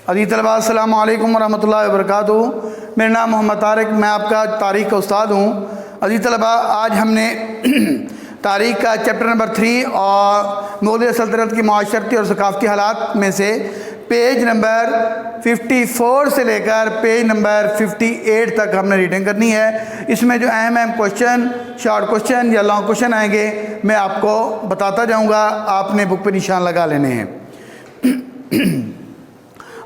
عزیز طلباء السلام علیکم ورحمۃ اللہ وبرکاتہ۔ میرا نام محمد طارق، میں آپ کا تاریخ کا استاد ہوں۔ عزیز طلباء، آج ہم نے تاریخ کا چیپٹر نمبر 3 اور مغلیہ سلطنت کی معاشرتی اور ثقافتی حالات میں سے پیج نمبر 54 سے لے کر پیج نمبر 58 تک ہم نے ریڈنگ کرنی ہے۔ اس میں جو اہم کوشچن، شارٹ کوشچن یا لانگ کوشچن آئیں گے، میں آپ کو بتاتا جاؤں گا، آپ نے بک پہ نشان لگا لینے ہیں۔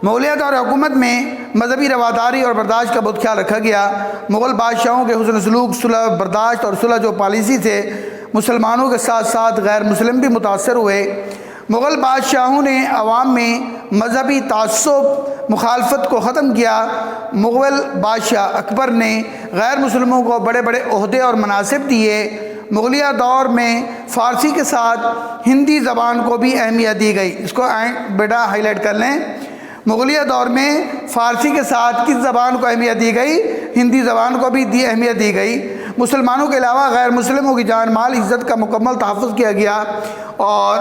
مغلیہ دور حکومت میں مذہبی رواداری اور برداشت کا بہت خیال رکھا گیا۔ مغل بادشاہوں کے حسن سلوک، صلح برداشت اور صلح جو پالیسی سے مسلمانوں کے ساتھ ساتھ غیر مسلم بھی متاثر ہوئے۔ مغل بادشاہوں نے عوام میں مذہبی تعصب، مخالفت کو ختم کیا۔ مغل بادشاہ اکبر نے غیر مسلموں کو بڑے بڑے عہدے اور مناصب دیے۔ مغلیہ دور میں فارسی کے ساتھ ہندی زبان کو بھی اہمیت دی گئی۔ اس کو بیٹا ہائی لائٹ کر لیں۔ مغلیہ دور میں فارسی کے ساتھ کس زبان کو اہمیت دی گئی؟ ہندی زبان کو بھی اہمیت دی گئی۔ مسلمانوں کے علاوہ غیر مسلموں کی جان مال عزت کا مکمل تحفظ کیا گیا، اور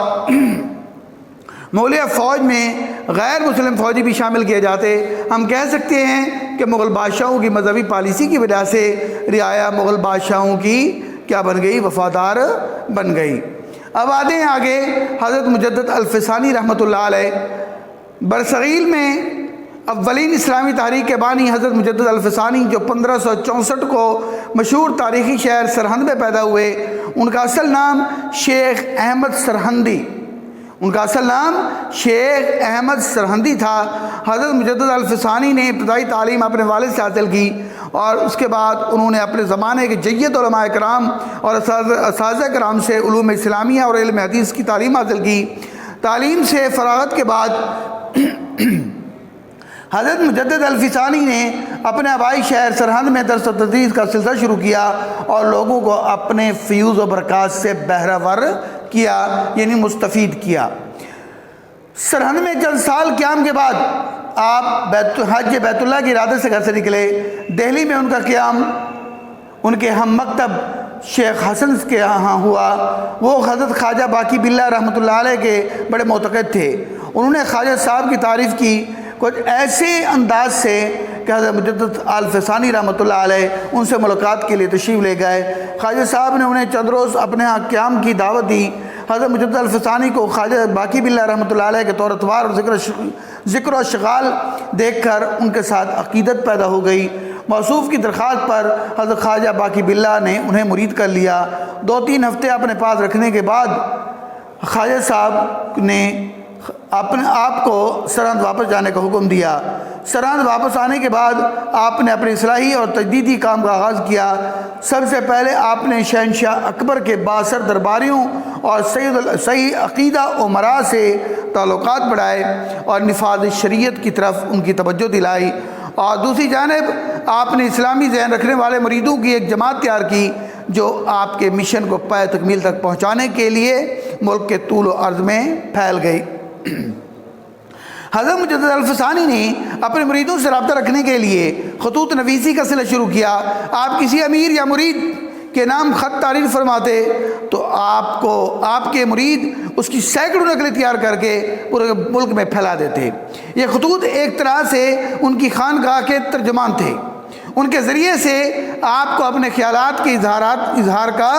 مغلیہ فوج میں غیر مسلم فوجی بھی شامل کیے جاتے۔ ہم کہہ سکتے ہیں کہ مغل بادشاہوں کی مذہبی پالیسی کی وجہ سے رعایا مغل بادشاہوں کی کیا بن گئی؟ وفادار بن گئی۔ اب آتے ہیں آگے۔ حضرت مجدد الفسانی رحمۃ اللہ علیہ برصغیر میں اولین اسلامی تحریک کے بانی حضرت مجدد الفسانی، جو 1564 کو مشہور تاریخی شہر سرہند میں پیدا ہوئے۔ ان کا اصل نام شیخ احمد سرہندی تھا۔ حضرت مجدد الفسانی نے ابتدائی تعلیم اپنے والد سے حاصل کی، اور اس کے بعد انہوں نے اپنے زمانے کے جید علماء کرام اور اساتذہ کرام سے علوم اسلامیہ اور علم حدیث کی تعلیم حاصل کی۔ تعلیم سے فراغت کے بعد حضرت مجدد الفسانی نے اپنے آبائی شہر سرہند میں درس و تدریس کا سلسلہ شروع کیا، اور لوگوں کو اپنے فیوز و برکات سے بہرہ ور کیا، یعنی مستفید کیا۔ سرہند میں چند سال قیام کے بعد آپ حج بیت اللہ کے ارادے سے گھر سے نکلے۔ دہلی میں ان کا قیام ان کے ہم مکتب شیخ حسن کے ہاں ہوا۔ وہ حضرت خواجہ باقی باللہ رحمۃ اللہ علیہ کے بڑے معتقد تھے۔ انہوں نے خواجہ صاحب کی تعریف کی کچھ ایسے انداز سے کہ حضرت مجدد الفسانی رحمۃ اللہ علیہ ان سے ملاقات کے لیے تشریف لے گئے۔ خواجہ صاحب نے انہیں چند روز اپنے ہاں قیام کی دعوت دی۔ حضرت مجدد الفسانی کو خواجہ باقی باللہ رحمۃ اللہ علیہ کے طور اتوار اور ذکر و اشغال دیکھ کر ان کے ساتھ عقیدت پیدا ہو گئی۔ موصوف کی درخواست پر حضرت خواجہ باقی باللہ نے انہیں مرید کر لیا۔ 2-3 ہفتے اپنے پاس رکھنے کے بعد خواجہ صاحب نے اپنے آپ کو سرہند واپس جانے کا حکم دیا۔ سرہند واپس آنے کے بعد آپ نے اپنے اصلاحی اور تجدیدی کام کا آغاز کیا۔ سب سے پہلے آپ نے شہنشاہ اکبر کے بااثر درباریوں اور صحیح عقیدہ امراء سے تعلقات بڑھائے اور نفاذ شریعت کی طرف ان کی توجہ دلائی، اور دوسری جانب آپ نے اسلامی ذہن رکھنے والے مریدوں کی ایک جماعت تیار کی جو آپ کے مشن کو پائے تکمیل تک پہنچانے کے لیے ملک کے طول و عرض میں پھیل گئی۔ حضرت مجدد الفسانی نے اپنے مریدوں سے رابطہ رکھنے کے لیے خطوط نویسی کا سلسلہ شروع کیا۔ آپ کسی امیر یا مرید کے نام خط تحریر فرماتے تو آپ کے مرید اس کی سینکڑوں نقلیں تیار کر کے پورے ملک میں پھیلا دیتے۔ یہ خطوط ایک طرح سے ان کی خانقاہ کے ترجمان تھے۔ ان کے ذریعے سے آپ کو اپنے خیالات کے اظہار کا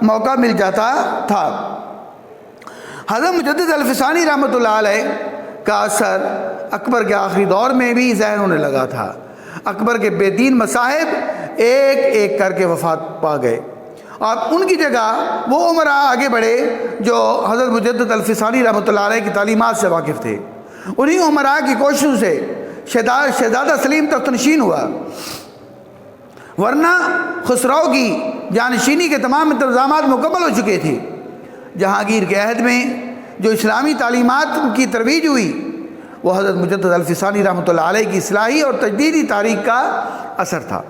موقع مل جاتا تھا۔ حضرت مجدد الفسانی رحمۃ اللہ علیہ کا اثر اکبر کے آخری دور میں بھی ظاہر ہونے لگا تھا۔ اکبر کے بے دین مصاحب ایک ایک کر کے وفات پا گئے، اور ان کی جگہ وہ امراء آگے بڑھے جو حضرت مجدد الفسانی رحمۃ اللہ علیہ کی تعلیمات سے واقف تھے۔ انہی امراء کی کوششوں سے شہزادہ سلیم تخت نشین ہوا، ورنہ خسرو کی جانشینی کے تمام انتظامات مکمل ہو چکے تھے۔ جہانگیر کے عہد میں جو اسلامی تعلیمات کی ترویج ہوئی وہ حضرت مجدد الفسانی رحمۃ اللہ علیہ کی اصلاحی اور تجدیدی تاریخ کا اثر تھا۔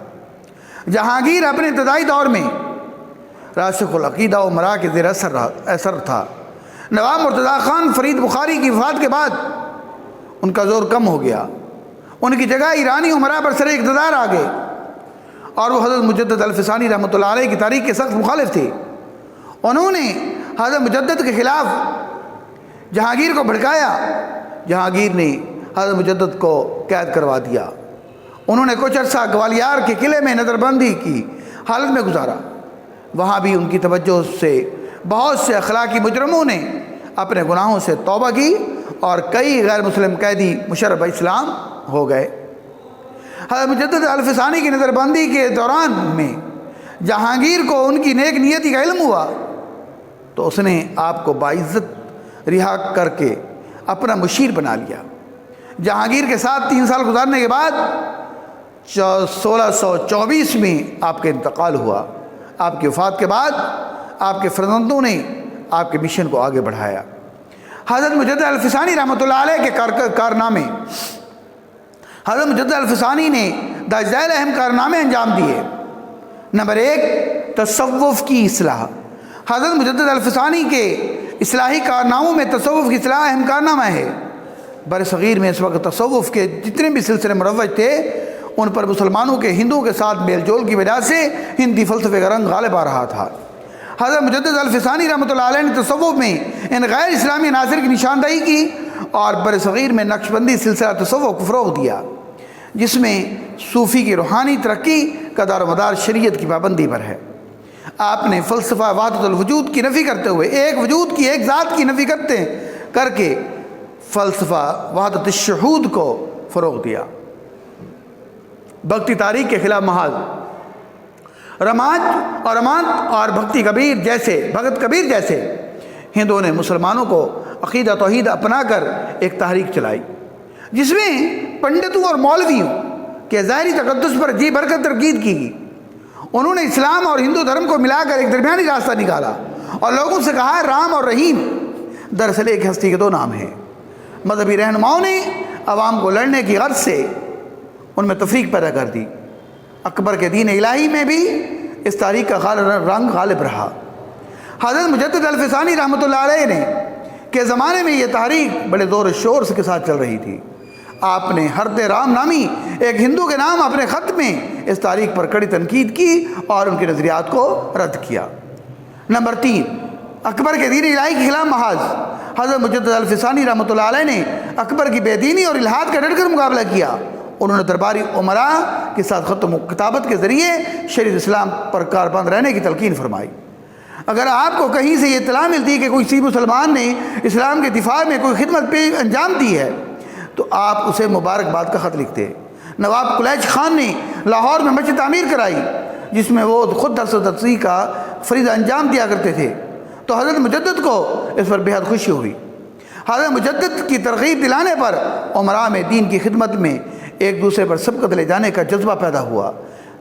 جہانگیر اپنے ابتدائی دور میں راسخ العقیدہ و امراء کے زیر اثر تھا۔ نواب مرتضیٰ خان فرید بخاری کی وفات کے بعد ان کا زور کم ہو گیا، ان کی جگہ ایرانی امراء برسر اقتدار آ گئے، اور وہ حضرت مجدد الفسانی رحمۃ اللہ علیہ کی تاریخ کے سخت مخالف تھے۔ انہوں نے حضرت مجدد کے خلاف جہانگیر کو بھڑکایا۔ جہانگیر نے حضرت مجدد کو قید کروا دیا۔ انہوں نے کچھ عرصہ گوالیار کے قلعے میں نظر بندی کی حالت میں گزارا۔ وہاں بھی ان کی توجہ سے بہت سے اخلاقی مجرموں نے اپنے گناہوں سے توبہ کی اور کئی غیر مسلم قیدی مشرف اسلام ہو گئے۔ حضرت مجدد الفسانی کی نظر بندی کے دوران میں جہانگیر کو ان کی نیک نیتی کا علم ہوا تو اس نے آپ کو باعزت رہا کر کے اپنا مشیر بنا لیا۔ جہانگیر کے ساتھ 3 سال گزارنے کے بعد 1624 میں آپ کا انتقال ہوا۔ آپ کی وفات کے بعد آپ کے فرزندوں نے آپ کے مشن کو آگے بڑھایا۔ حضرت مجدد الفسانی رحمۃ اللہ علیہ کے کارنامے، حضرت مجدد الفسانی نے ذیل اہم کارنامے انجام دیے۔ نمبر 1، تصوف کی اصلاح۔ حضرت مجدد الفسانی کے اصلاحی کارناموں میں تصوف کی اصلاح اہم کارنامہ ہے۔ بر صغیر میں اس وقت تصوف کے جتنے بھی سلسلے مروج تھے ان پر مسلمانوں کے ہندوؤں کے ساتھ میل جول کی وجہ سے ہندی فلسفے کا رنگ غالب آ رہا تھا۔ حضرت مجدد الفسانی رحمۃ اللہ علیہ نے تصوف میں ان غیر اسلامی عناصر کی نشاندہی کی اور بر صغیر میں نقشبندی سلسلہ تصوف کو فروغ دیا، جس میں صوفی کی روحانی ترقی کا دار و مدار شریعت کی پابندی پر ہے۔ آپ نے فلسفہ وحدت الوجود کی نفی کرتے ہوئے ایک وجود کی، ایک ذات کی نفی کر کے فلسفہ وحدت الشہود کو فروغ دیا۔ بھکتی تاریخ کے خلاف محاذ، رمانت اور بھکت کبیر جیسے ہندوؤں نے مسلمانوں کو عقیدہ توحید اپنا کر ایک تحریک چلائی، جس میں پنڈتوں اور مولویوں کے ظاہری تقدس پر جی بھر کر تنقید کی گئی۔ انہوں نے اسلام اور ہندو دھرم کو ملا کر ایک درمیانی راستہ نکالا اور لوگوں سے کہا رام اور رحیم دراصل ایک ہستی کے 2 نام ہیں۔ مذہبی رہنماؤں نے عوام کو لڑنے کی غرض سے ان میں تفریق پیدا کر دی۔ اکبر کے دین الہی میں بھی اس تاریخ کا رنگ غالب رہا۔ حضرت مجدد الفسانی رحمۃ اللہ علیہ کے زمانے میں یہ تحریک بڑے زور و شور کے ساتھ چل رہی تھی۔ آپ نے ہرد رام نامی ایک ہندو کے نام اپنے خط میں اس تاریخ پر کڑی تنقید کی اور ان کے نظریات کو رد کیا۔ نمبر 3، اکبر کے دین الہی کے خلاف محاذ۔ حضرت مجدد الفسانی رحمۃ اللہ علیہ نے اکبر کی بے دینی اور الحاد کا ڈٹ کر مقابلہ کیا۔ انہوں نے درباری امراء کے ساتھ خط و کتابت کے ذریعے شریعت اسلام پر کاربند رہنے کی تلقین فرمائی۔ اگر آپ کو کہیں سے یہ اطلاع ملتی کہ کوئی مسلمان نے اسلام کے دفاع میں کوئی خدمت پہ انجام دی ہے تو آپ اسے مبارکباد کا خط لکھتے۔ نواب قلیچ خان نے لاہور میں مسجد تعمیر کرائی جس میں وہ خود درس و تدریس کا فریضہ انجام دیا کرتے تھے، تو حضرت مجدد کو اس پر بہت خوشی ہوئی۔ حضرت مجدد کی ترغیب دلانے پر امراء میں دین کی خدمت میں ایک دوسرے پر سبقت لے جانے کا جذبہ پیدا ہوا۔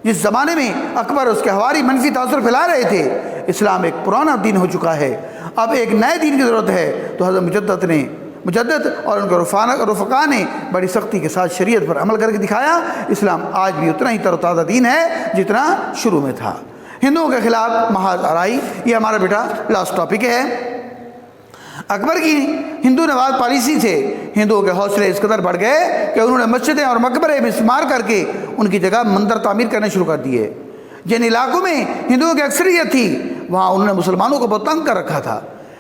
جس زمانے میں اکبر اور اس کے حواری منفی تاثر پھیلا رہے تھے، اسلام ایک پرانا دین ہو چکا ہے، اب ایک نئے دین کی ضرورت ہے، تو حضرت مجدد اور ان کے رفقا نے بڑی سختی کے ساتھ شریعت پر عمل کر کے دکھایا۔ اسلام آج بھی اتنا ہی تر و تازہ دین ہے جتنا شروع میں تھا۔ ہندوؤں کے خلاف محاذ آرائی، یہ ہمارا بیٹا لاسٹ ٹاپک ہے۔ اکبر کی ہندو نواز پالیسی سے ہندوؤں کے حوصلے اس قدر بڑھ گئے کہ انہوں نے مسجدیں اور مقبرے مسمار کر کے ان کی جگہ مندر تعمیر کرنے شروع کر دیے۔ جن علاقوں میں ہندوؤں کی اکثریت تھی وہاں انہوں نے مسلمانوں کو بہت تنگ کر رکھا تھا۔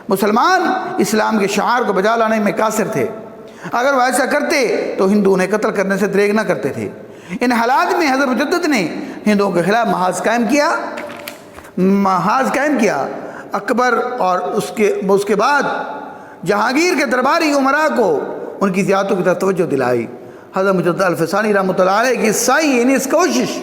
مسلمان اسلام کے شعار کو بجا لانے میں قاصر تھے، اگر وہ ایسا کرتے تو ہندو انہیں قتل کرنے سے دریغ نہ کرتے تھے۔ ان حالات میں حضرت مجدد نے ہندوؤں کے خلاف محاذ قائم کیا۔ اکبر اور اس کے بعد جہانگیر کے درباری امراء کو ان کی زیادتوں کی طرف توجہ دلائی۔ حضرت مجدد الفسانی رحمۃ اللہ علیہ کی اس کوشش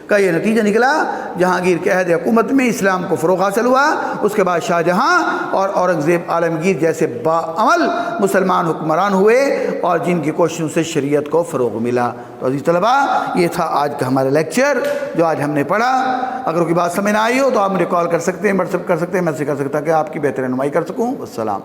کا یہ نتیجہ نکلا۔ جہانگیر کے عہد حکومت میں اسلام کو فروغ حاصل ہوا۔ اس کے بعد شاہ جہاں اور اورنگزیب عالمگیر جیسے باعمل مسلمان حکمران ہوئے اور جن کی کوششوں سے شریعت کو فروغ ملا۔ تو عزیز طلبہ، یہ تھا آج کا ہمارا لیکچر جو آج ہم نے پڑھا۔ اگر کوئی بات سمجھ نہ آئی ہو تو آپ مجھے کال کر سکتے ہیں، واٹس ایپ کر سکتے ہیں، میسج کر سکتا کہ آپ کی بہتر رہنمائی کر سکوں۔ والسلام۔